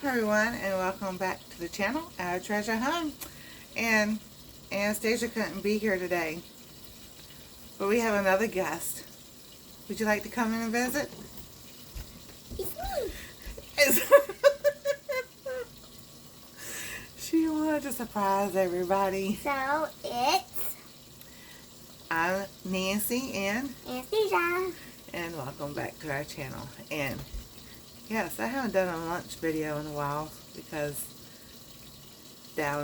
Hi everyone, and welcome back to the channel, Our Treasure Home. And Anastasia couldn't be here today, but we have another guest. Would you like to come in and visit? It's me. She wanted to surprise everybody. So it's I'm Nancy and Anastasia. And welcome back to our channel. And yes, I haven't done a lunch video in a while because not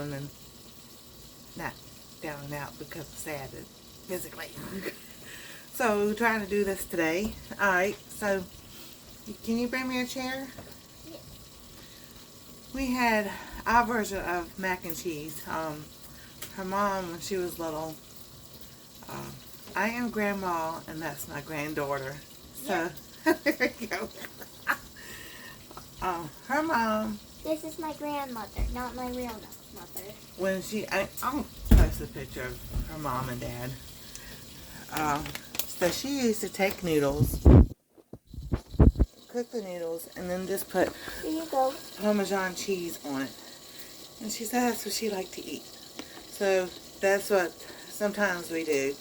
down and out because I'm sad physically. So we're trying to do this today. Alright, so can you bring me a chair? Yes. We had our version of mac and cheese. Her mom, when she was little, I am grandma and that's my granddaughter. So there you go. Her mom. This is my grandmother, not my real mother. When I'll post a picture of her mom and dad. So she used to take noodles, cook the noodles, and then just put Here you go. Parmesan cheese on it. And she said that's what she liked to eat. So that's what sometimes we do.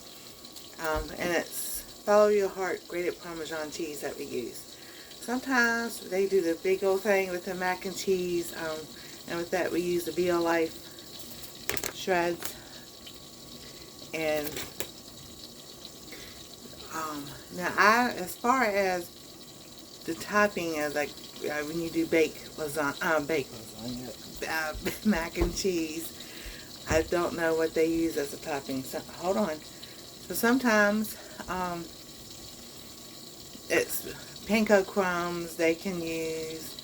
And it's follow your heart grated Parmesan cheese that we use. Sometimes they do the big old thing with the mac and cheese, and with that we use the BL Life shreds. And now as far as the topping, as like when you do baked mac and cheese, I don't know what they use as a topping. So, hold on. So sometimes it's panko crumbs they can use,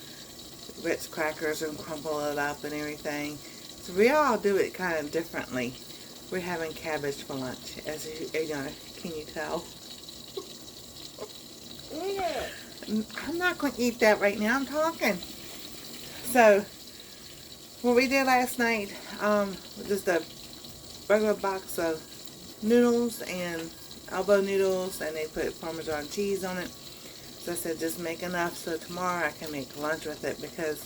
Ritz crackers, and crumble it up and everything. So we all do it kind of differently. We're having cabbage for lunch, as you can you tell? Yeah. I'm not going to eat that right now. I'm talking. So what we did last night, just a regular box of noodles and elbow noodles, and they put Parmesan cheese on it. So I said just make enough so tomorrow I can make lunch with it, because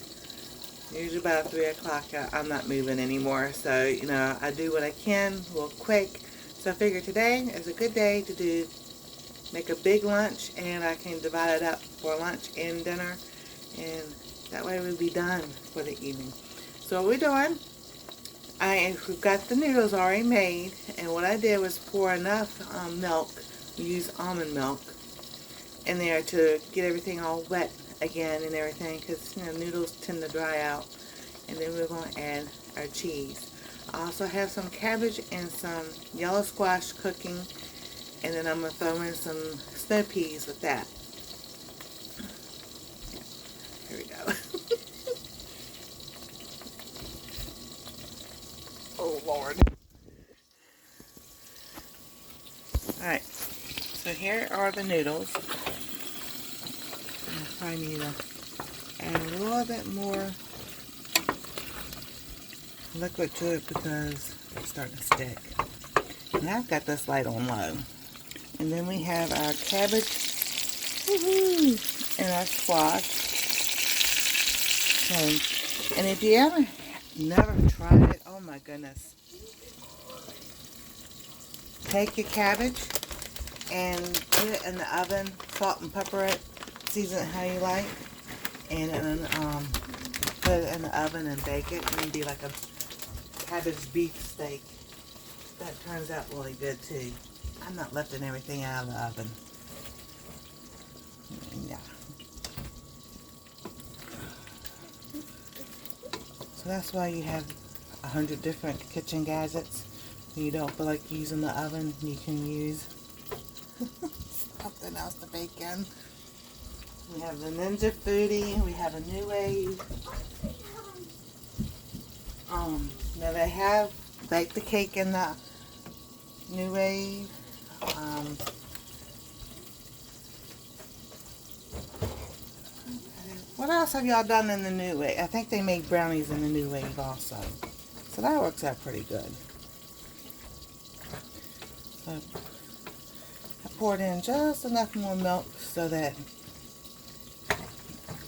usually about 3 o'clock I'm not moving anymore. So, you know, I do what I can real quick. So I figured today is a good day to make a big lunch, and I can divide it up for lunch and dinner, and that way we'll be done for the evening. So what we're doing, we've got the noodles already made, and what I did was pour enough milk, use almond milk, in there to get everything all wet again and everything, because noodles tend to dry out. And then we're going to add our cheese. I also have some cabbage and some yellow squash cooking, and then I'm going to throw in some snow peas with that. Here we go. Oh Lord. Alright, so here are the noodles. I probably need to add a little bit more liquid to it because it's starting to stick. And I've got this light on low. And then we have our cabbage and our squash. So, and if you ever never tried it, oh my goodness. Take your cabbage and put it in the oven, salt and pepper it, season it how you like, and then put it in the oven and bake it, and it'd be like a cabbage beef steak. That turns out really good too. I'm not lifting everything out of the oven. Yeah. So that's why you have 100 different kitchen gadgets. When you don't feel like using the oven, you can use something else to bake in. We have the Ninja Foodie. We have a New Wave. Now they have baked the cake in the New Wave. What else have y'all done in the New Wave? I think they make brownies in the New Wave also. So that works out pretty good. So I poured in just enough more milk so that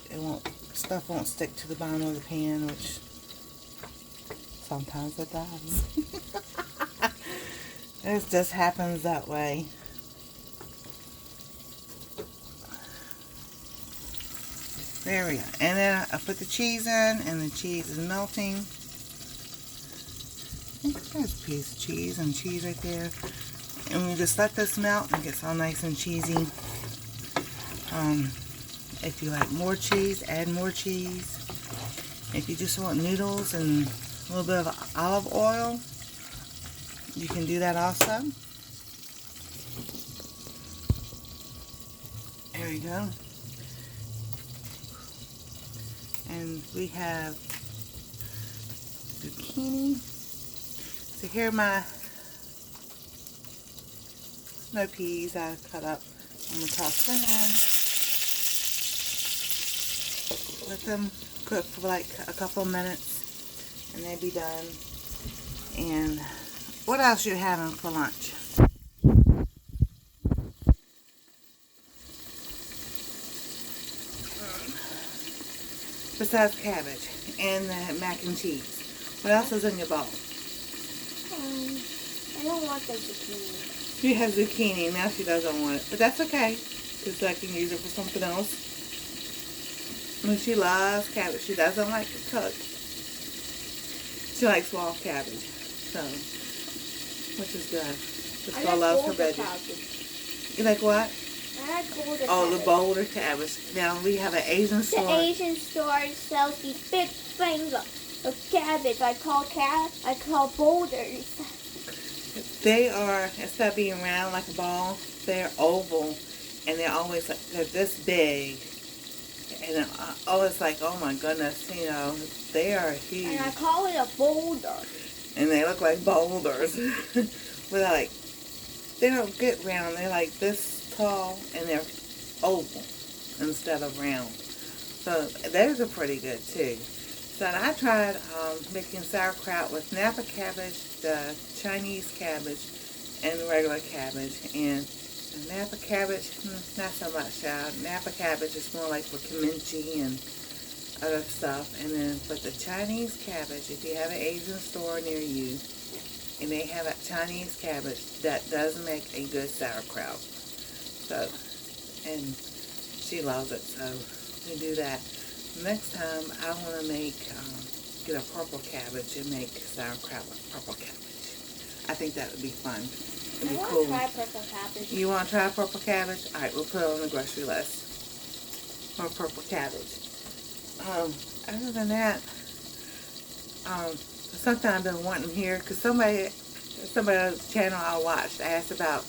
it won't stuff won't stick to the bottom of the pan, which sometimes it does. It just happens that way. There we go. And then I put the cheese in, and the cheese is melting. There's a piece of cheese and cheese right there. And we just let this melt and it gets all nice and cheesy. If you like more cheese, add more cheese. If you just want noodles and a little bit of olive oil, you can do that also. There we go. And we have zucchini. So here are my snow peas I cut up. I'm going to toss them in. Let them cook for like a couple of minutes and they'll be done. And what else you having for lunch? Besides cabbage and the mac and cheese. What else is in your bowl? I don't want the zucchini. You have zucchini. Now she doesn't want it. But that's okay. Because I can use it for something else. And she loves cabbage. She doesn't like it cooked. She likes raw cabbage. So, which is good. This girl loves her veggies. You like what? I like boulder Oh, cabbage. the boulder cabbage. Now we have an Asian store. The Asian store sells these big things of cabbage. I call boulders. They are, instead of being round like a ball, they're oval, and they're always like, they're this big, and always like, oh my goodness, you know, they are huge. And I call it a boulder. And they look like boulders. But like, they don't get round, they're like this tall, and they're oval instead of round. So those are pretty good too. So I tried making sauerkraut with Napa cabbage, the Chinese cabbage, and regular cabbage. And the Napa cabbage, not so much. Napa cabbage is more like for kimchi and other stuff. And then, but the Chinese cabbage, if you have an Asian store near you, and they have a Chinese cabbage, that does make a good sauerkraut. So, and she loves it, so we do that. Next time, I want to get a purple cabbage and make sauerkraut with purple cabbage. I think that would be fun. It'd be cool. I want to try purple cabbage. You want to try purple cabbage? Alright, we'll put it on the grocery list for purple cabbage. Other than that, something I've been wanting here, because somebody else's channel I watched asked about,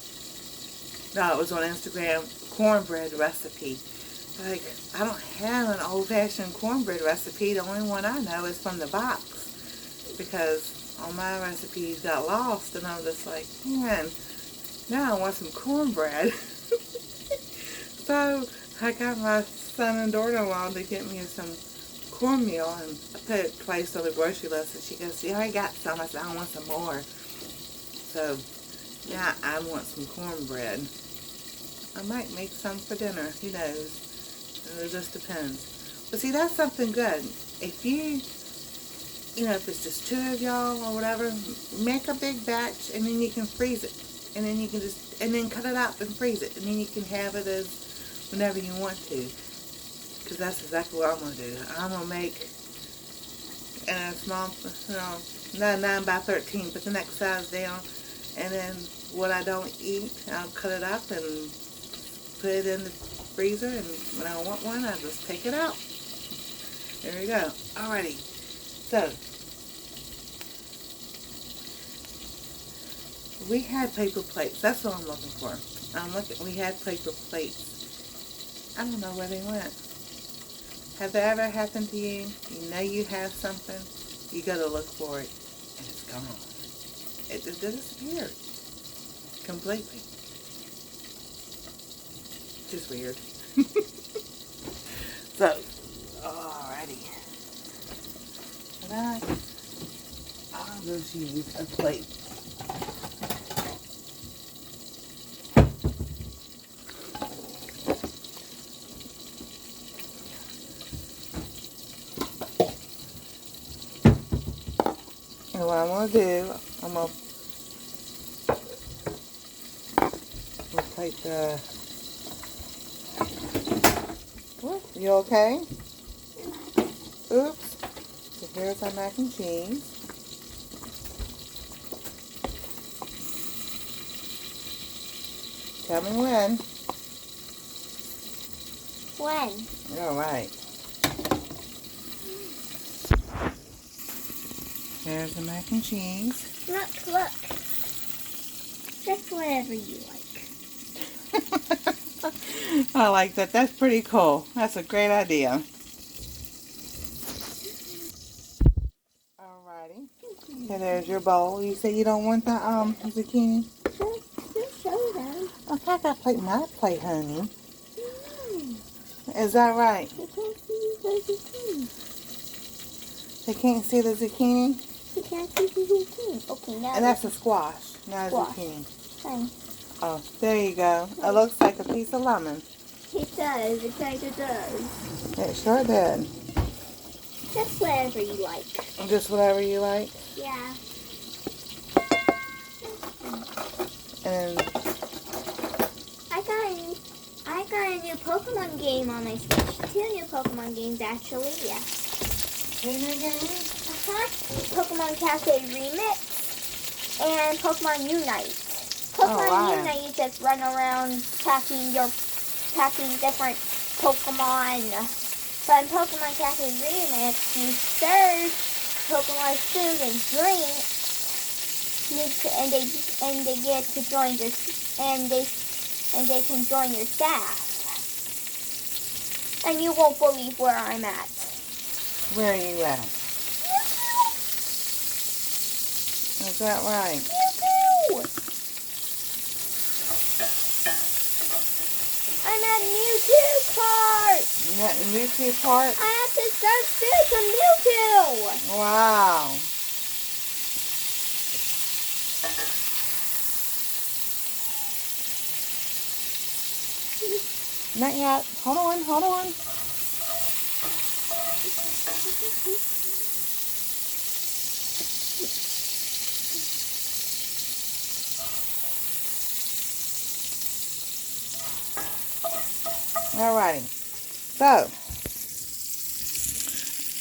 no, it was on Instagram, cornbread recipe. Like, I don't have an old-fashioned cornbread recipe. The only one I know is from the box, because all my recipes got lost, and I'm just like, man, now I want some cornbread. So I got my son and daughter-in-law to get me some cornmeal, and I put it twice on the grocery list, and she goes, you already got some. I said, I want some more. So now I want some cornbread. I might make some for dinner, who knows. It just depends. But see, that's something good. If if it's just two of y'all or whatever, make a big batch and then you can freeze it. And then you can and then cut it out and freeze it. And then you can have it as whenever you want to. Because that's exactly what I'm going to do. I'm going to make in a small, not 9 by 13, but the next size down. And then what I don't eat, I'll cut it up and put it in the freezer, and when I want one, I just take it out. There we go. Alrighty. So, we had paper plates. That's what I'm looking for. We had paper plates. I don't know where they went. Have that ever happened to you? You know you have something, you go to look for it, and it's gone. It just disappeared. Completely. Just weird. So, alrighty. I'll just use a plate. And what I'm going to do, I'm going to replace the... What? You okay? Oops. So here's our mac and cheese. Tell me when. When? All right. There's the mac and cheese. Look. Just whatever you like. I like that. That's pretty cool. That's a great idea. Alrighty. Okay, there's your bowl. You say you don't want the zucchini? Just show them. Okay, I got to plate my plate, honey. No, Is that right? you can't see the zucchini. They can't see the zucchini? You can't see the zucchini. Okay, now. And that's a squash, not a Squash. zucchini. Fine. Oh, there you go. It looks like a piece of lemon. It does. It kind of does. It sure did. Just whatever you like. Just whatever you like. Yeah. And I got a new Pokemon game on my Switch. 2 new Pokemon games actually. Yeah. Pokemon Cafe Remix and Pokemon Unite. Pokemon wow. Unite, you just run around packing different Pokemon. But in Pokemon Cafe Remix, you serve Pokemon food and drink, and they get to join your and they can join your staff. And you won't believe where I'm at. where are you at? Is that right? Yoo-hoo! I'm at Mewtwo Park! You got the Mewtwo part? I have to start food from Mewtwo! Wow. Not yet. Hold on. Alrighty. So,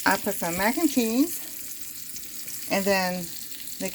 I put some mac and cheese, and then the